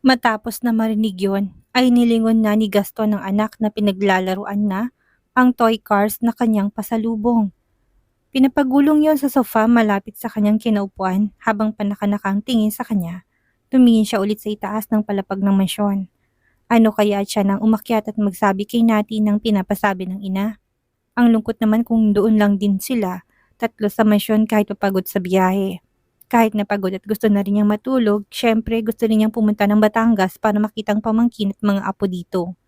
Matapos na marinig yon, ay nilingon na ni Gaston ng anak na pinaglalaruan na ang toy cars na kanyang pasalubong. Pinapagulong yon sa sofa malapit sa kanyang kinaupuan habang panakanakang tingin sa kanya. Tumingin siya ulit sa itaas ng palapag ng mansyon. Ano kaya siya nang umakyat at magsabi kay Nati ng pinapasabi ng ina? Ang lungkot naman kung doon lang din sila, tatlo sa mansyon kahit papagod sa biyahe. Kahit napagod at gusto na rin niyang matulog, syempre gusto rin niyang pumunta ng Batangas para makita ang pamangkin at mga apo dito.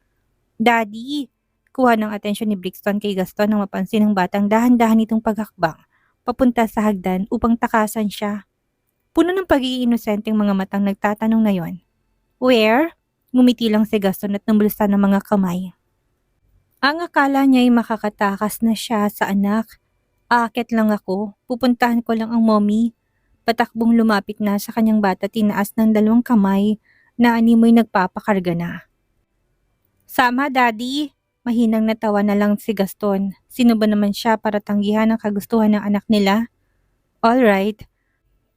Daddy! Kuha ng atensyon ni Brixton kay Gaston nang mapansin ng batang dahan-dahan itong paghakbang, papunta sa hagdan upang takasan siya. Puno ng pagiging inosenteng mga matang nagtatanong na yon. Where? Ngumiti lang si Gaston at namulusan ng mga kamay. Ang akala niya ay makakatakas na siya sa anak. Aakyat lang ako, pupuntahan ko lang ang mommy. Patakbong lumapit na sa kanyang bata, tinaas ng dalawang kamay na animoy nagpapakarga na. Sama, Daddy! Mahinang natawa na lang si Gaston. Sino ba naman siya para tanggihan ang kagustuhan ng anak nila? Alright.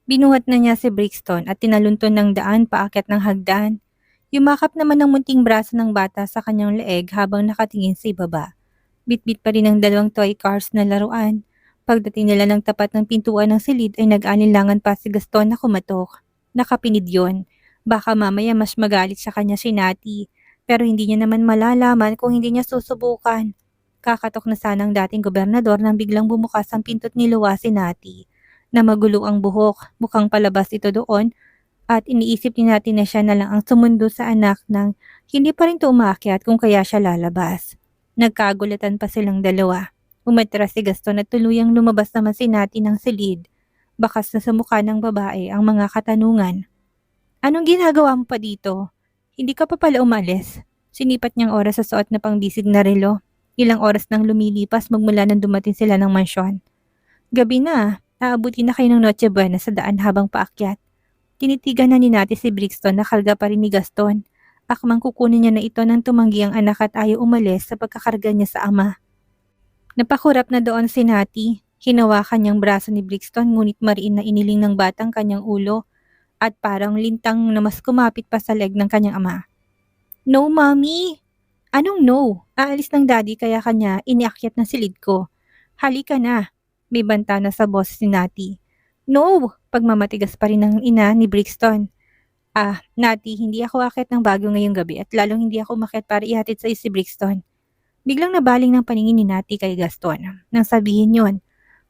Binuhat na niya si Brixton at tinalunton ng daan paakyat ng hagdan. Yumakap naman ng munting braso ng bata sa kanyang leeg habang nakatingin sa ibaba. Bitbit pa rin ang dalawang toy cars na laruan. Pagdating nila ng tapat ng pintuan ng silid ay nag-alinlangan pa si Gaston na kumatok. Nakapinid yon. Baka mamaya mas magalit sa kanya si Nati. Pero hindi niya naman malalaman kung hindi niya susubukan. Kakatok na sana ang dating gobernador nang biglang bumukas ang pinto't niluwa si Nati. Na magulo ang buhok, mukhang palabas ito doon at iniisip ni Nati na siya na lang ang sumundo sa anak nang hindi pa rin ito umakyat kung kaya siya lalabas. Nagkagulatan pa silang dalawa. Umatras si Gaston at tuluyang lumabas naman si Nati ng silid. Bakas na sa mukha ng babae ang mga katanungan. Anong ginagawa mo pa dito? Hindi ka pa pala umalis. Sinipat niyang oras sa suot na pangbisig na relo. Ilang oras nang lumilipas magmula nang dumating sila ng mansyon. Gabi na, aabuti na kayo ng Noche Buena sa daan habang paakyat. Tinitigan na ni Nati si Brixton na karga pa rin ni Gaston. Akmang kukunin niya na ito nang tumanggi ang anak at ayaw umalis sa pagkakarga niya sa ama. Napakurap na doon si Nati. Hinawakan niyang braso ni Brixton ngunit mariin na iniling ng batang kanyang ulo at parang lintang na mas kumapit pa sa leg ng kanyang ama. No, Mommy! Anong no? Aalis ng daddy kaya kanya iniakyat ng silid ko. Halika na! May banta na sa boses ni Nati. No! Pagmamatigas pa rin ng ina ni Brixton. Nati, hindi ako akyat ng Baguio ngayong gabi at lalong hindi ako umakyat para ihatid sa si Brixton. Biglang nabaling ng paningin ni Nati kay Gaston nang sabihin yon.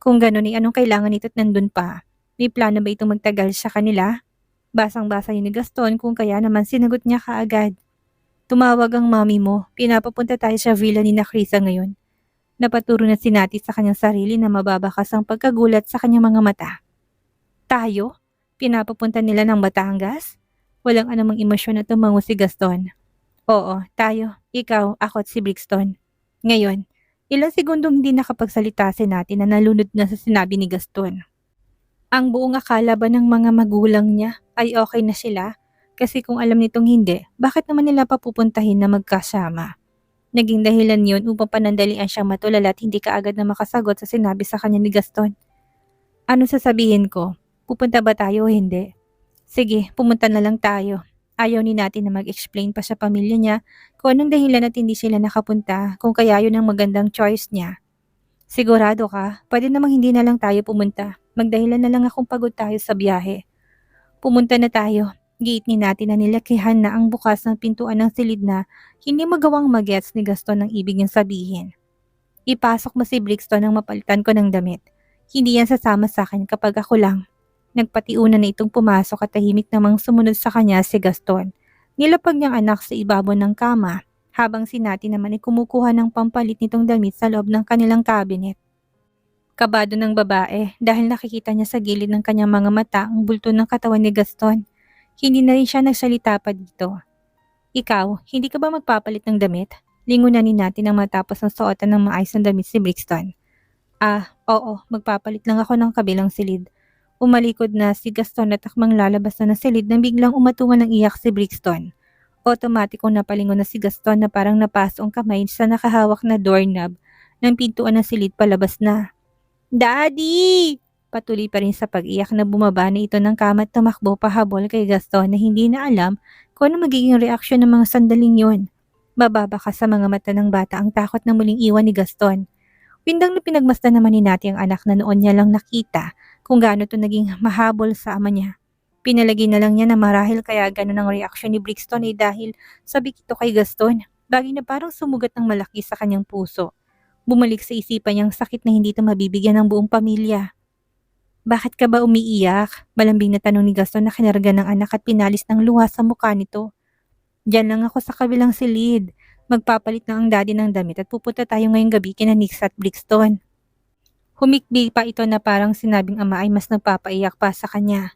Kung gano'n ay anong kailangan ito't nandun pa? May plano ba itong magtagal sa kanila? Basang-basa yun ni Gaston kung kaya naman sinagot niya kaagad. Tumawag ang mami mo, pinapapunta tayo sa villa ni Nakrisa ngayon. Napaturo na si Nati sa kanyang sarili na mababakas ang pagkagulat sa kanyang mga mata. Tayo? Pinapapunta nila ng Batangas? Walang anumang emosyon na tumango si Gaston. Oo, tayo. Ikaw, ako at si Brixton. Ngayon, ilang segundong hindi nakapagsalita si Nati na nalunod na sa sinabi ni Gaston. Ang buong akala ba ng mga magulang niya ay okay na sila? Kasi kung alam nitong hindi, bakit naman nila papupuntahin na magkasama? Naging dahilan yun upang panandalian siyang matulala at hindi kaagad na makasagot sa sinabi sa kanya ni Gaston. Ano sasabihin ko? Pupunta ba tayo o hindi? Sige, pumunta na lang tayo. Ayaw ni Nati na mag-explain pa sa pamilya niya kung anong dahilan at hindi sila nakapunta kung kaya yun ang magandang choice niya. Sigurado ka? Pwede namang hindi na lang tayo pumunta. Magdahilan na lang akong pagod tayo sa biyahe. Pumunta na tayo. Giit ni Nati na nilakihan na ang bukas ng pintuan ng silid na hindi magawang magets ni Gaston ang ibig niyang sabihin. Ipasok mo si Brixton nang mapalitan ko ng damit. Hindi yan sasama sa akin kapag ako lang. Nagpatiuna na itong pumasok at tahimik namang sumunod sa kanya si Gaston. Nilapag niyang anak sa ibabaw ng kama habang si Nati naman ay kumukuha ng pampalit nitong damit sa loob ng kanilang cabinet. Kabado ng babae dahil nakikita niya sa gilid ng kanyang mga mata ang bulto ng katawan ni Gaston. Hindi na rin siya nagsalita pa dito. Ikaw, hindi ka ba magpapalit ng damit? Lingon na ni Nati nang matapos ng suotan ng maayos na damit si Brixton. Oo, magpapalit lang ako ng kabilang silid. Umalikod na si Gaston at takmang lalabas na ng silid nang biglang umatungan ng iyak si Brixton. Otomatikong napalingon na si Gaston na parang napaso ang kamay sa nakahawak na doorknob ng pintuan ng silid palabas na. Daddy! Patuloy pa rin sa pag-iyak na bumaba na ito ng kama at tumakbo pahabol kay Gaston na hindi na alam kung ano magiging reaksyon ng mga sandaling yun. Bababa ka sa mga mata ng bata ang takot na muling iwan ni Gaston. Windang na pinagmasdan naman ni Nati ang anak na noon niya lang nakita kung gaano ito naging mahabol sa ama niya. Pinalagay na lang niya na marahil kaya ganun ang reaksyon ni Brixton ay dahil sabi ito kay Gaston, bagay na parang sumugat ng malaki sa kanyang puso. Bumalik sa isipan niyang sakit na hindi ito mabibigyan ng buong pamilya. Bakit ka ba umiiyak? Malambing na tanong ni Gaston na kinarga ng anak at pinalis ng luha sa mukha nito. Diyan lang ako sa kabilang silid. Magpapalit na ang daddy ng damit at pupunta tayo ngayong gabi kina Nix at Brixton. Humikbi pa ito na parang sinabing ama ay mas nagpapaiyak pa sa kanya.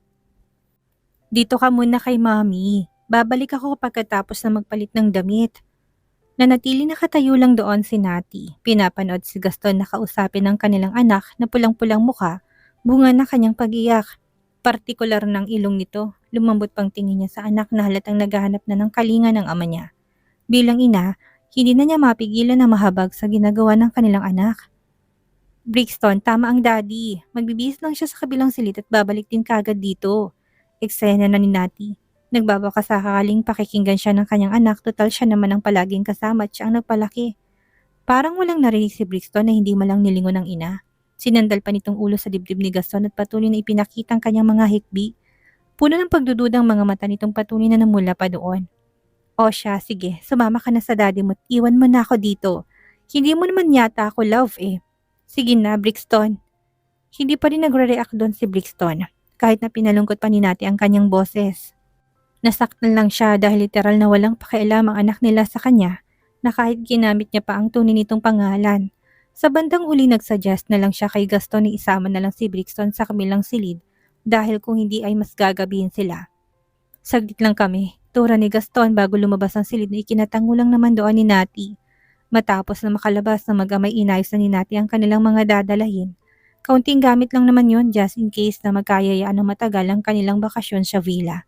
Dito ka muna kay mami. Babalik ako pagkatapos na magpalit ng damit. Nanatili nakatayo lang doon si Nati. Pinapanood si Gaston na kausapin ng kanilang anak na pulang-pulang mukha, bunga na kanyang pag-iyak. Partikular ng ilong nito, lumambot pang tingin niya sa anak na halatang naghahanap na ng kalinga ng ama niya. Bilang ina, hindi na niya mapigilan na mahabag sa ginagawa ng kanilang anak. Brixton, tama ang daddy. Magbibihis lang siya sa kabilang silid at babalik din kagad dito. Eksena na ni Nati. Nagbabaka sa kakaling pakikinggan siya ng kanyang anak, total siya naman ang palaging kasama at siya ang nagpalaki. Parang walang narinig si Brixton na hindi malang nilingon ng ina. Sinandal pa nitong ulo sa dibdib ni Gaston at patuloy na ipinakita ang kanyang mga hikbi. Puno ng pagdududang mga mata nitong patuloy na namula pa doon. O siya, sige, sumama ka na sa daddy mo at iwan mo na ako dito. Hindi mo naman yata ako love eh. Sige na, Brixton. Hindi pa rin nagre-react doon si Brixton, kahit na pinalungkot pa ni Nati ang kanyang boses. Nasaktan lang siya dahil literal na walang pakialam ang anak nila sa kanya na kahit ginamit niya pa ang tunay nitong pangalan. Sa bandang huli nagsuggest na lang siya kay Gaston na isama na lang si Brixton sa kabilang silid dahil kung hindi ay mas gagabihin sila. Saglit lang kami, tura ni Gaston bago lumabas ang silid na ikinatango lang naman doon ni Nati. Matapos na makalabas na mag-amay inayos na ni Nati ang kanilang mga dadalahin. Kaunting gamit lang naman yon just in case na magkayayaan ng matagal ang kanilang bakasyon sa villa.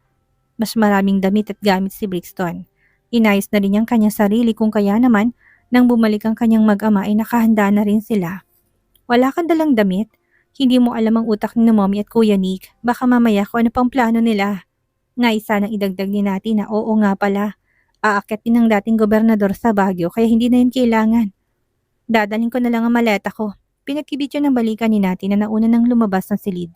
Mas maraming damit at gamit si Brixton. Inayos na rin niyang kanyang sarili kung kaya naman nang bumalik ang kanyang mag-ama ay nakahanda na rin sila. Wala kang dalang damit? Hindi mo alam ang utak ni Mommy at Kuya Nick. Baka mamaya kung ano pang plano nila. Naisa nang idagdag ni Nati na oo nga pala. Aakyat din ng dating gobernador sa Baguio kaya hindi na yun kailangan. Dadalhin ko na lang ang maleta ko. Pinagkibit yun ng balikan ni Nati na nauna nang lumabas ng silid.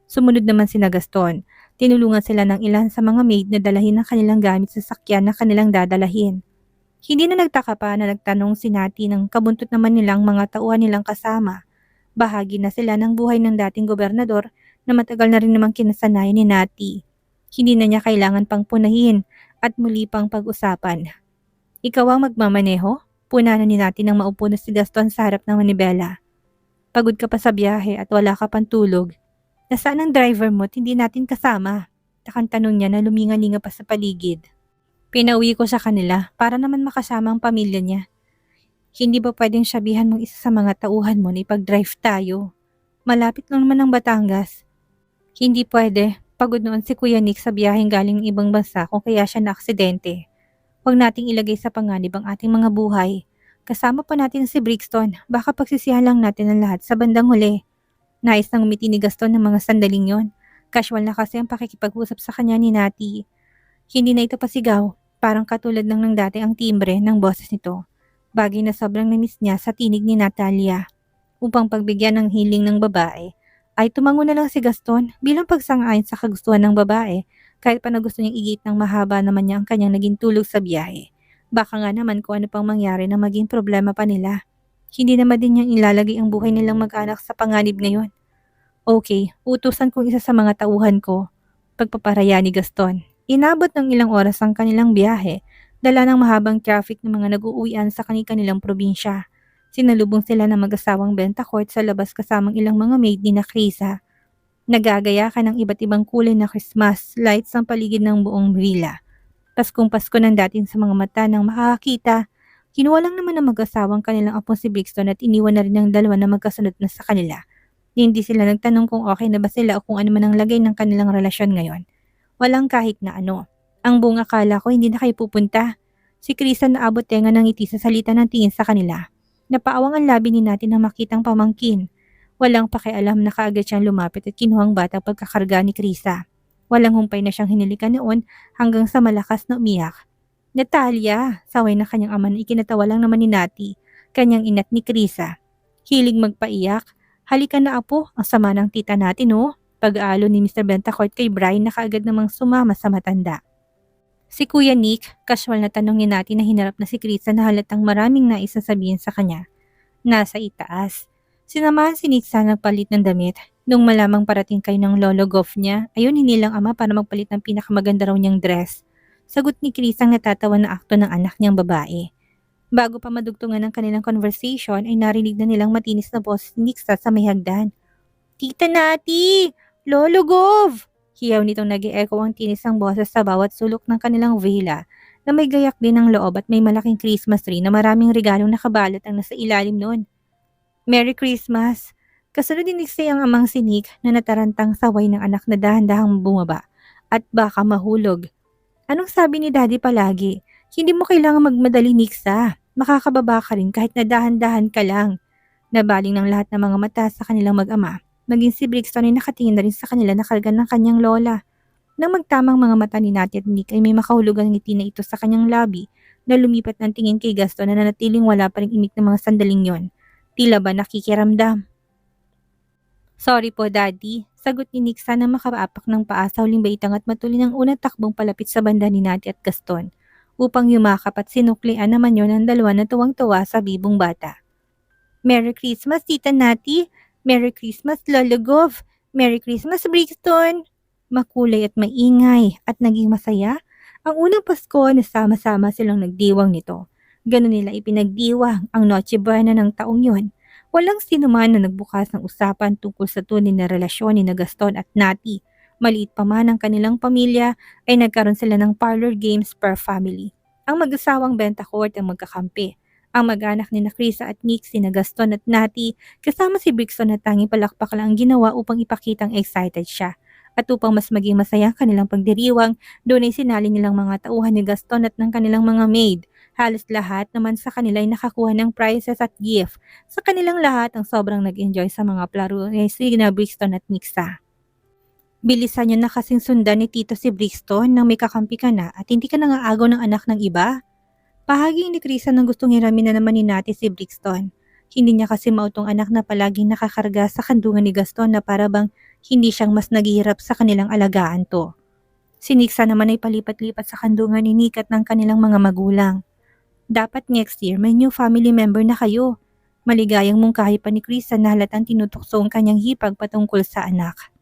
Sumunod naman sina Gaston. Tinulungan sila ng ilan sa mga maid na dalahin ang kanilang gamit sa sakyan na kanilang dadalahin. Hindi na nagtaka pa na nagtanong si Nati ng kabuntot naman nilang mga tauhan nilang kasama. Bahagi na sila ng buhay ng dating gobernador na matagal na rin namang kinasanayan ni Nati. Hindi na niya kailangan pang punahin at muli pang pag-usapan. Ikaw ang magmamaneho? Punanan ni Nati nang maupo na si Gaston sa harap ng manibela. Pagod ka pa sa biyahe at wala ka pang tulog. Nasaan ang driver mo at hindi natin kasama? Takang tanong niya na luminga-linga pa sa paligid. Pinauwi ko sa kanila para naman makasama ang pamilya niya. Hindi ba pwedeng sabihan mong isa sa mga tauhan mo na ipag-drive tayo? Malapit lang naman ang Batangas. Hindi pwede. Pagod noon si Kuya Nick sa biyaheng galing ibang bansa kung kaya siya na-aksidente. Huwag nating ilagay sa panganib ang ating mga buhay. Kasama pa natin si Brixton. Baka pagsisihan lang natin ang lahat sa bandang huli. Nais nang umiti ni Gaston ng mga sandaling yon. Casual na kasi ang pakikipag-usap sa kanya ni Nati. Hindi na ito pasigaw, parang katulad ng dati ang timbre ng boses nito. Bagay na sobrang namiss niya sa tinig ni Natalia. Upang pagbigyan ng hiling ng babae, ay tumango na lang si Gaston bilang pagsang-ayon sa kagustuhan ng babae kahit pa na gusto niyang igit ng mahaba naman niya ang kanyang naging tulog sa biyahe. Baka nga naman kung ano pang mangyari na maging problema pa nila. Hindi naman din niyang ilalagay ang buhay nilang mag-anak sa panganib ngayon. Okay, utusan kong isa sa mga tauhan ko. Pagpaparaya ni Gaston. Inabot ng ilang oras ang kanilang biyahe, dala ng mahabang traffic ng mga nag-uuwian sa kanilang probinsya. Sinalubong sila ng mag-asawang Bentacourt sa labas kasamang ilang mga maid ni na Krisa. Nagagaya ka ng iba't ibang kulay na Christmas lights ang paligid ng buong villa. Paskong Pasko ng dating sa mga mata ng makakakita. Kinuha lang naman ng mag-asawang kanilang apong si Brixton at iniwan na rin ng dalawa na magkasunod na sa kanila. Hindi sila nagtanong kung okay na ba sila o kung ano man ang lagay ng kanilang relasyon ngayon. Walang kahit na ano. Ang buong akala ko hindi na kayo pupunta. Si Krisa naabot tenga ng ngiti sa salita ng tingin sa kanila. Napaawang ang labi ni Nati nang makitang pamangkin. Walang pakialam na kaagad siyang lumapit at kinuhang batang pagkakarga ni Krisa. Walang humpay na siyang hinilikan noon hanggang sa malakas na umiyak. Natalia, saway na kanyang ama na ikinatawa lang naman ni Nati, kanyang inat ni Krisa. Hilig magpaiyak. Halika na apo, ang sama ng tita natin oh. Pag-aalo ni Mr. Bentacourt kay Brian na kaagad namang sumama sa matanda. Si Kuya Nick, casual na tanong ni Nati na hinarap na si Krisa na halatang maraming nais na sabihin sa kanya. Nasa itaas. Sinamahan si Nick sa nagpalit ng damit. Nung malamang parating kayo ng lolo Goff niya, ayun hinilang ama para magpalit ng pinakamaganda raw niyang dress. Sagot ni Chris ang natatawa na akto ng anak niyang babae. Bago pa madugtungan ng kanilang conversation ay narinig na nilang matinis na boses ni Nick sa may hagdan. Tita Nati! Lolo Gov! Hiyaw nitong nag-e-echo ang tinis ng boses sa bawat sulok ng kanilang villa na may gayak din ng loob at may malaking Christmas tree na maraming regalong nakabalot ang nasa ilalim noon. Merry Christmas! Kasunod din ang amang sinig na natarantang saway ng anak na dahan-dahang bumaba at baka mahulog. Anong sabi ni Daddy palagi? Hindi mo kailangan magmadali, Nixa. Makakababa ka rin kahit na dahan-dahan ka lang. Nabaling ng lahat ng mga mata sa kanilang mag-ama. Maging si Brixton ay nakatingin na rin sa kanila na karga ng kanyang lola. Nang magtamang mga mata ni Nati at Nick ay may makahulugang ngiti na ito sa kanyang labi na lumipat ng tingin kay Gaston na nanatiling wala pa ring imik ng mga sandaling yon. Tila ba nakikiramdam? Sorry po, Daddy. Sagot ni Nick sana makaapak ng paa sa huling baitang at matuloy ng unang takbong palapit sa banda ni Nati at Gaston upang yumakap at sinuklian naman yon ng dalawa na tuwang-tuwa sa bibong bata. Merry Christmas, Tita Nati! Merry Christmas, Lolo Gov! Merry Christmas, Brixton! Makulay at maingay at naging masaya ang unang Pasko na sama-sama silang nagdiwang nito. Ganon nila ipinagdiwang ang Noche Buena ng taong yon. Walang sinuman na nagbukas ng usapan tungkol sa tunay na relasyon ni Gaston at Nati. Maliit pa man ang kanilang pamilya ay nagkaroon sila ng parlor games per family. Ang mag-asawang Bentacourt ang magkakampi. Ang mag-anak ni Krisa at Nick, sina Gaston at Nati, kasama si Brixton na tanging palakpak lang ang ginawa upang ipakitang excited siya. At upang mas maging masaya ang kanilang pagdiriwang, doon ay sinali nilang mga tauhan ni Gaston at ng kanilang mga maid. Halos lahat naman sa kanila ay nakakuha ng prizes at gift. Sa kanilang lahat, ang sobrang nag-enjoy sa mga plaro ay sina Brixton at Nixa. Bilisan niyo na kasing sundan ni Tito si Brixton nang may kakampi ka na at hindi ka nangaagaw ng anak ng iba. Pahaging ni Krisa nang gustong hiramin na naman ni Nati si Brixton. Hindi niya kasi mautong anak na palaging nakakarga sa kandungan ni Gaston na para bang hindi siyang mas naghihirap sa kanilang alagaan to. Si Nixa naman ay palipat-lipat sa kandungan ni Nick at ng kanilang mga magulang. Dapat next year may new family member na kayo. Maligayang mungkahi pa ni Krisa na halatang tinutukso ang kanyang hipag patungkol sa anak.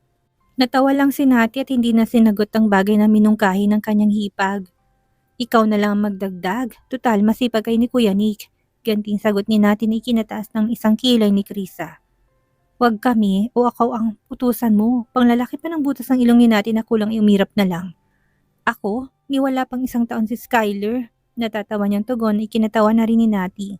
Natawa lang si Nati at hindi na sinagot ang bagay na minungkahi ng kanyang hipag. Ikaw na lang magdagdag. Tutal, masipag kay ni Kuya Nick. Ganting sagot ni Nati na ikinataas ng isang kilay ni Krisa. Huwag kami o ako ang utusan mo. Panglalaki pa ng butas ng ilong ni Nati na kulang iumirap na lang. Ako? Ni wala pang isang taon si Skyler. Natatawa niyang tugon, ikinatawa na rin ni Nati.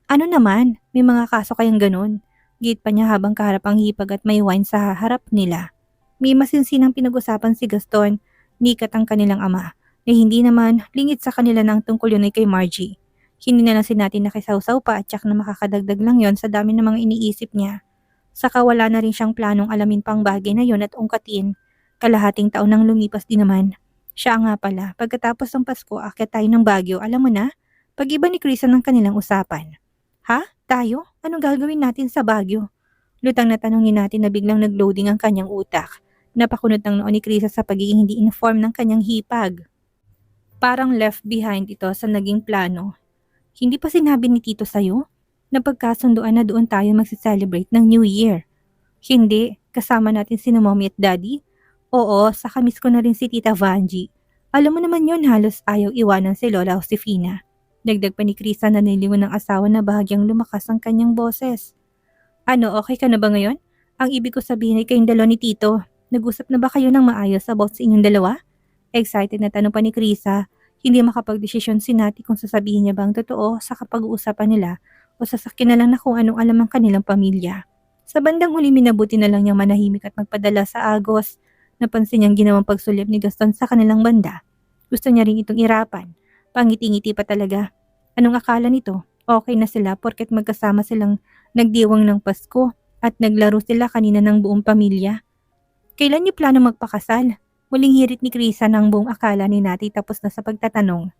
Ano naman? May mga kaso kayang ganon? Gate pa niya habang kaharap ang hipag at may wine sa harap nila. May masinsinang pinag-usapan si Gaston, Nick at ang kanilang ama. Na hindi naman lingid sa kanila ng tungkol yun ay kay Margie. Hindi na lang natin nakisawsaw pa at tsak na makakadagdag lang yon sa dami ng mga iniisip niya. Saka wala na rin siyang planong alamin pang bagay na yon at ungkatin. Kalahating taon nang lumipas din naman. Siya nga pala, pagkatapos ng Pasko, akyat tayo ng Baguio, alam mo na? Pag-iba ni Krisa ng kanilang usapan. Ha? Tayo? Anong gagawin natin sa Baguio? Lutang na tanongin natin na biglang nag-loading ang kanyang utak. Napakunot ng noo ni Krisa sa pagiging hindi inform ng kanyang hipag. Parang left behind ito sa naging plano. Hindi pa sinabi ni Tito sa'yo? Napagkasunduan na doon tayo magse-celebrate ng New Year. Hindi, kasama natin si Mommy at Daddy. Oo, saka miss ko na rin si Tita Vanji. Alam mo naman yon, halos ayaw iwanan si Lola Josefina. Dagdag pa ni Krisa na nilingon ng asawa na bahagyang lumakas ang kanyang boses. Ano, okay ka na ba ngayon? Ang ibig ko sabihin ay kayong dalawa ni Tito. Nag-usap na ba kayo ng maayos about sa inyong dalawa? Excited na tanong pa ni Krisa. Hindi makapagdesisyon si Nati kung sasabihin niya ba ang totoo sa kapag-uusapan nila o sasakyan na lang na kung anong alam ang kanilang pamilya. Sa bandang huli minabuti na lang niyang manahimik at magpadala sa Agos. Napansin niyang ginawang pagsulip ni Gaston sa kanilang banda. Gusto niya rin itong irapan. Pangiti-ngiti pa talaga. Anong akala nito? Okay na sila porket magkasama silang nagdiwang ng Pasko. at naglaro sila kanina ng buong pamilya. Kailan niyo plano magpakasal? Muling hirit ni Krisa ng buong akala ni Nati tapos na sa pagtatanong.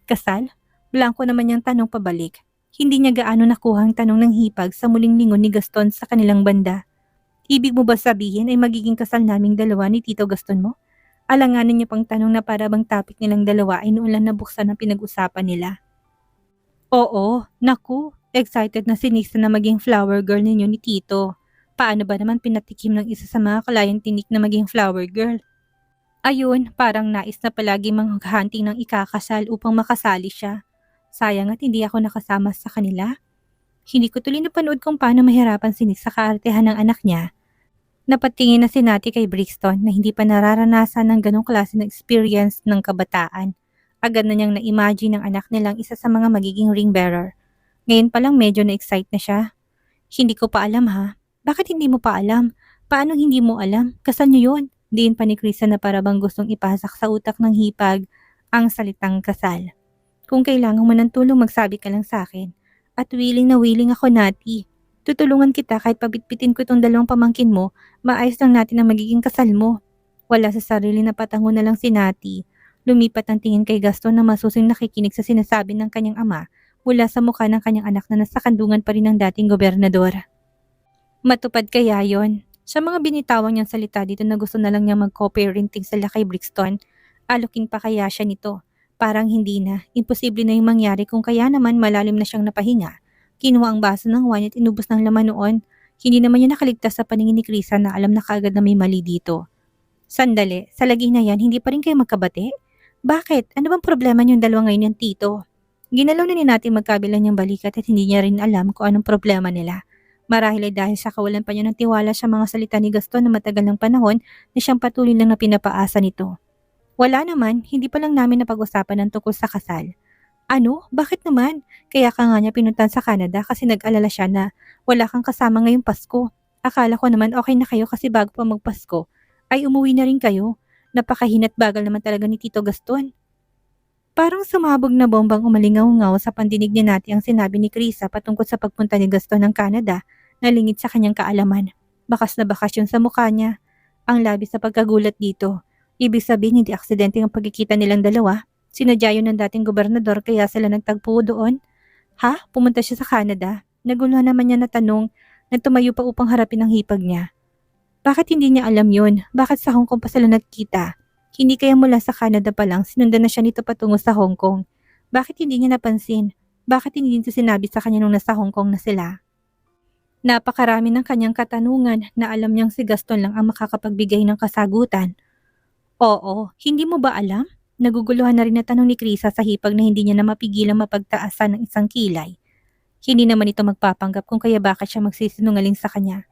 Kasal? Blanco naman niyang tanong pabalik. Hindi niya gaano nakuha ang tanong ng hipag sa muling lingon ni Gaston sa kanilang banda. Ibig mo ba sabihin ay magiging kasal naming dalawa ni Tito Gaston mo? Alanganin niya pang tanong na para bang topic nilang dalawa ay noon lang nabuksan ang pinag-usapan nila. Oo, naku, excited na si Nisa na maging flower girl ninyo ni Tito. Paano ba naman pinatikim ng isa sa mga client ni Nick na maging flower girl? Ayun, parang nais na palagi manghunting ng ikakasal upang makasali siya. Sayang at hindi ako nakasama sa kanila. Hindi ko tuloy napanood kung paano mahirapan si Nick sa kaartehan ng anak niya. Napatingin na si Nati kay Brixton na hindi pa nararanasan ng ganong klase ng experience ng kabataan. Agad na niyang na-imagine ng anak nilang isa sa mga magiging ring bearer. Ngayon pa lang medyo na-excite na siya. Hindi ko pa alam ha. Bakit hindi mo pa alam? Paano hindi mo alam? Kasal niyo yun. Diin pa ni Krisa na para bang gustong ipasak sa utak ng hipag ang salitang kasal. Kung kailangan mo ng tulong magsabi ka lang sa akin. At willing na willing ako, Nati. Tutulungan kita kahit pabitbitin ko itong dalawang pamangkin mo, maayos lang natin ang magiging kasal mo. Wala sa sarili na patango na lang si Nati. Lumipat ang tingin kay Gaston na masusing nakikinig sa sinasabi ng kanyang ama mula sa mukha ng kanyang anak na nasa kandungan pa rin ng dating gobernador. Matupad kaya yon? Sa mga binitawang niyang salita dito na gusto na lang niya mag-co-parenting sila kay Brixton, alukin pa kaya siya nito? Parang hindi na. Imposible na yung mangyari kung kaya naman malalim na siyang napahinga. Kinuha ang baso ng wine at inubos ng laman noon. Hindi naman niya nakaligtas sa paningin ni Krisa na alam na kaagad na may mali dito. Sandali, sa lagi na yan, hindi pa rin kayo magkabate? Bakit? Ano bang problema niyong dalawa ngayon yung tito? Ginalaw na ni natin magkabilang niyang balikat at hindi niya rin alam kung anong problema nila. Marahil ay dahil sa kawalan pa niya ng tiwala sa mga salita ni Gaston na matagal ng panahon na siyang patuloy lang na pinapaasa nito. Wala naman, hindi pa lang namin napag-usapan ng tungkol sa kasal. Ano? Bakit naman? Kaya ka nga niya pinuntan sa Canada kasi nag-alala siya na wala kang kasama ngayong Pasko. Akala ko naman okay na kayo kasi bago pa magpasko ay umuwi na rin kayo. Napakahinat bagal naman talaga ni Tito Gaston. Parang sumabog na bombang umalingaw-ngaw sa pandinig niya natin ang sinabi ni Krisa patungkol sa pagpunta ni Gaston ng Canada na lingid sa kanyang kaalaman. Bakas na bakas yun sa mukha niya. Ang labis sa pagkagulat dito. Ibig sabihin hindi aksidente ang pagkikita nilang dalawa. Sinadya yun ng dating gobernador kaya sila nagtagpo doon. Ha? Pumunta siya sa Canada? Naguluhan naman niya na tanong na tumayo pa upang harapin ang hipag niya. Bakit hindi niya alam yun? Bakit sa Hong Kong pa sila nagkita? Hindi kaya mula sa Canada pa lang sinundan na siya nito patungo sa Hong Kong? Bakit hindi niya napansin? Bakit hindi nito sinabi sa kanya nung nasa Hong Kong na sila? Napakarami ng kanyang katanungan na alam niyang si Gaston lang ang makakapagbigay ng kasagutan. Oo, hindi mo ba alam? Naguguluhan na rin na tanong ni Krisa sa hipag na hindi niya na mapigilang mapagtaasan ng isang kilay. Hindi naman ito magpapanggap kung kaya bakit siya magsisinungaling sa kanya.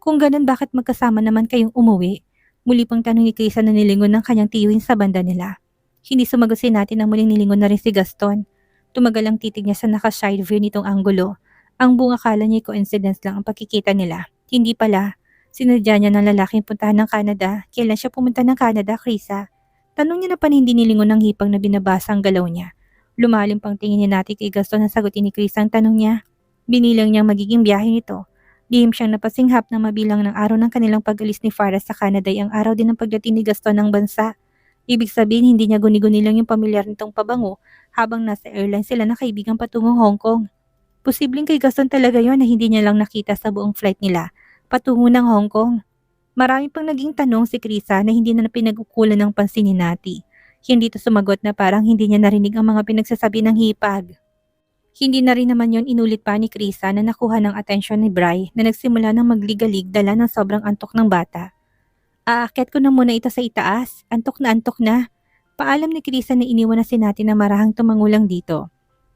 Kung ganun bakit magkasama naman kayong umuwi? Muli pang tanong ni Krisa na nilingon ng kanyang tiyuhin sa banda nila. Hindi sumagot si natin na muling nilingon na rin si Gaston. Tumagal ang titig niya sa naka-side view nitong anggulo. Ang buong akala niya coincidence lang ang pagkikita nila. Hindi pala. Sinadya niya ng lalaking puntahan ng Canada. Kailan siya pumunta ng Canada, Krisa? Tanong niya na pa hindi nilingon ng hipag na binabasa ang galaw niya. Lumalim pang tingin niya natin kay Gaston na sagutin ni Krisa ang tanong niya. Binilang niyang magiging biyahe nito. Lihim siyang napasinghap na mabilang ng araw ng kanilang pag-alis ni Farah sa Canada ay ang araw din ng pagdating ni Gaston ng bansa. Ibig sabihin hindi niya guni-guni lang yung pamilyar nitong pabango habang nasa airline sila na kaibigang patungong Hong Kong. Posibleng kay Gaston talaga yon na hindi niya lang nakita sa buong flight nila patungo ng Hong Kong. Marami pang naging tanong si Krisa na hindi na pinag-ukulan ng pansin ni Nati. Hindi ito sumagot na parang hindi niya narinig ang mga pinagsasabi ng hipag. Hindi na rin naman yon inulit pa ni Krisa na nakuha ng atensyon ni Bri na nagsimula ng magligalig dala ng sobrang antok ng bata. Aakyat ko na muna ito sa itaas. Antok na antok na. Paalam ni Krisa na iniwan na si Nati na marahang tumangulang dito.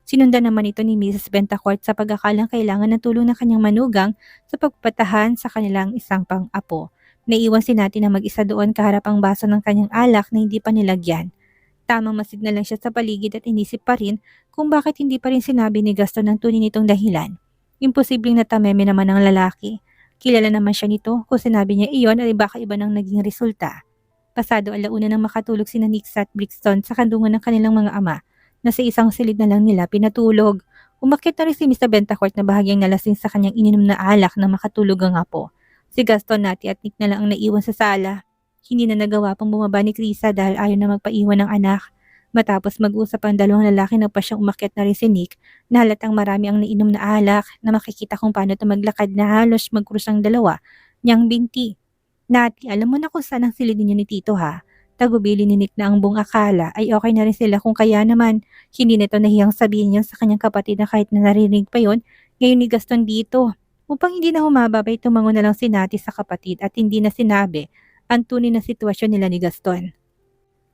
Sinundan naman ito ni Mrs. Bentacourt sa pagkakalang kailangan ng tulong ng kanyang manugang sa pagpatahan sa kanilang isang pang-apo. Naiwan si Nati na mag-isa doon kaharap ang baso ng kanyang alak na hindi pa nilagyan. Tamang masigna lang siya sa paligid at inisip pa rin kung bakit hindi pa rin sinabi ni Gaston ng tunay nitong dahilan. Imposibleng natameme naman ang lalaki. Kilala naman siya nito kung sinabi niya iyon ay baka iba nang naging resulta. Pasado alauna nang makatulog sina Nix at Brixton sa kandungan ng kanilang mga ama na sa isang silid na lang nila pinatulog. Umakyat na rin si Mr. Bentacourt na bahagyang nalasing sa kanyang ininom na alak na makatulog ang apo. Si Gaston, Nati at Nick na lang ang naiwan sa sala. Hindi na nagawa pang bumaba ni Krisa dahil ayaw na magpaiwan ng anak. Matapos mag-usap ang dalawang lalaki na pa siyang umakyat na rin si Nick, na halatang marami ang nainom na alak na makikita kung paano ito maglakad na halos magkrus ang dalawa niyang binti. Nati, alam mo na kung saan ang silid ninyo ni Tito ha? Tagubili ni Nick na ang buong akala ay okay na rin sila kung kaya naman. Hindi nito nahiyang sabihin niya sa kanyang kapatid na kahit na narinig pa yon, ngayon ni Gaston dito. Upang hindi na humababay, tumango na lang si Nati sa kapatid at hindi na sinabi ang tunay na sitwasyon nila ni Gaston.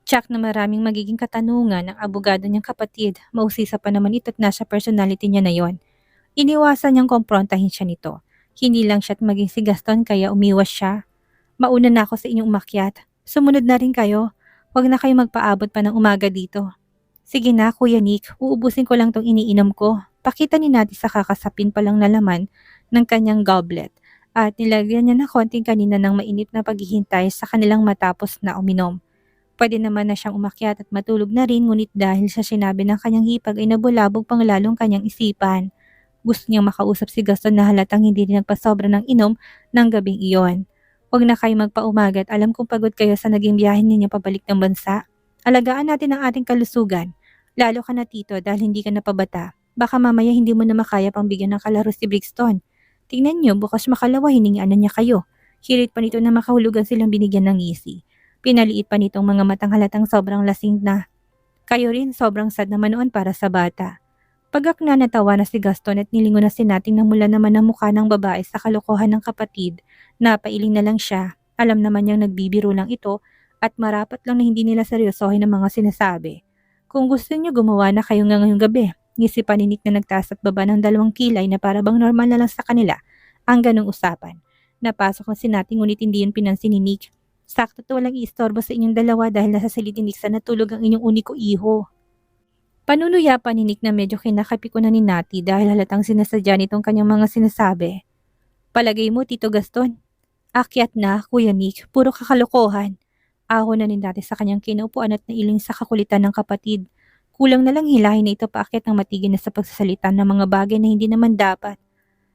Tsak na maraming magiging katanungan ng abogado niyang kapatid, mausisa pa naman ito't nasa personality niya na yon. Iniwasan niyang komprontahin siya nito. Hindi lang siya't maging si Gaston kaya umiwas siya. Mauna na ako sa inyong umakyat. Sumunod na rin kayo. Huwag na kayo magpaabot pa ng umaga dito. Sige na, Kuya Nick. Uubusin ko lang tong iniinom ko. Pakita ni Nati sa kakasapin pa lang na laman ng kanyang goblet at nilagyan niya na konting kanina ng mainit na paghihintay sa kanilang matapos na uminom. Pwede naman na siyang umakyat at matulog na rin, ngunit dahil sa sinabi ng kanyang hipag ay nabulabog pang lalong kanyang isipan. Gusto niyang makausap si Gaston na halatang hindi rin nagpasobra ng inom ng gabing iyon. Huwag na kayo magpaumaga at alam kong pagod kayo sa naging biyahe ninyo pabalik ng bansa. Alagaan natin ang ating kalusugan. Lalo ka na Tito dahil hindi ka napabata. Baka mamaya hindi mo na makaya pang bigyan ng kalaro si Brixton. Tingnan niyo, bukas makalawa hiningian na niya kayo. Hirit pa nito na makahulugan silang binigyan ng ngisi. Pinaliit pa nitong mga matang halatang sobrang lasing na. Kayo rin sobrang sad naman noon para sa bata. Pagakna natawa na si Gaston at nilingon na si Nating na mula naman ang mukha ng babae sa kalokohan ng kapatid. Napailing na lang siya. Alam naman niyang nagbibiro lang ito at marapat lang na hindi nila seryosohin ang mga sinasabi. Kung gusto niyo gumawa na kayo nga ngayong gabi, ngisipan ni Nick na nagtaas at baba ng dalawang kilay na para bang normal na lang sa kanila ang ganong usapan. Napasok na si Nating ngunit hindi yun pinansin ni Nick. Sakto to, walang iistorbo sa inyong dalawa dahil nasa silid ni Nick sa natulog ang inyong uniko iho. Panunuya pa ni Nick na medyo kinakapiko na ni Nati dahil halatang sinasadya nitong kanyang mga sinasabi. Palagay mo, Tito Gaston? Akyat na, Kuya Nick, puro kakalokohan. Ahon na ni Nati sa kanyang kinaupuan at nailing sa kakulitan ng kapatid. Kulang na lang hilahin na ito paakyat ng matigil na sa pagsasalita ng mga bagay na hindi naman dapat.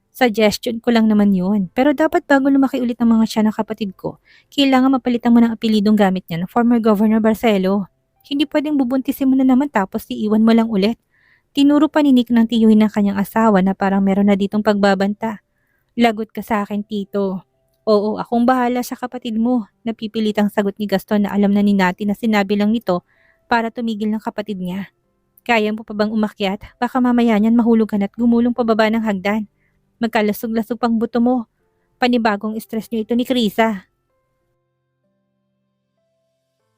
Suggestion ko lang naman yun. Pero dapat bago lumaki ulit ang mga siya ng kapatid ko, kailangan mapalitan mo ng apelidong gamit niya ng former Governor Barcelo. Hindi pwedeng bubuntisin mo na naman tapos iiwan mo lang ulit. Tinuro pa ni Nick ng tiyuhin ng kanyang asawa na parang meron na ditong pagbabanta. Lagot ka sa akin, Tito. Oo, akong bahala sa kapatid mo. Napipilitang sagot ni Gaston na alam na ni Nati na sinabi lang nito para tumigil ng kapatid niya. Kaya mo pa bang umakyat? Baka mamaya niyan mahulog ka na't gumulong pababa ng hagdan. Magkalasog-lasog pang buto mo. Panibagong stress niyo ito ni Krisa.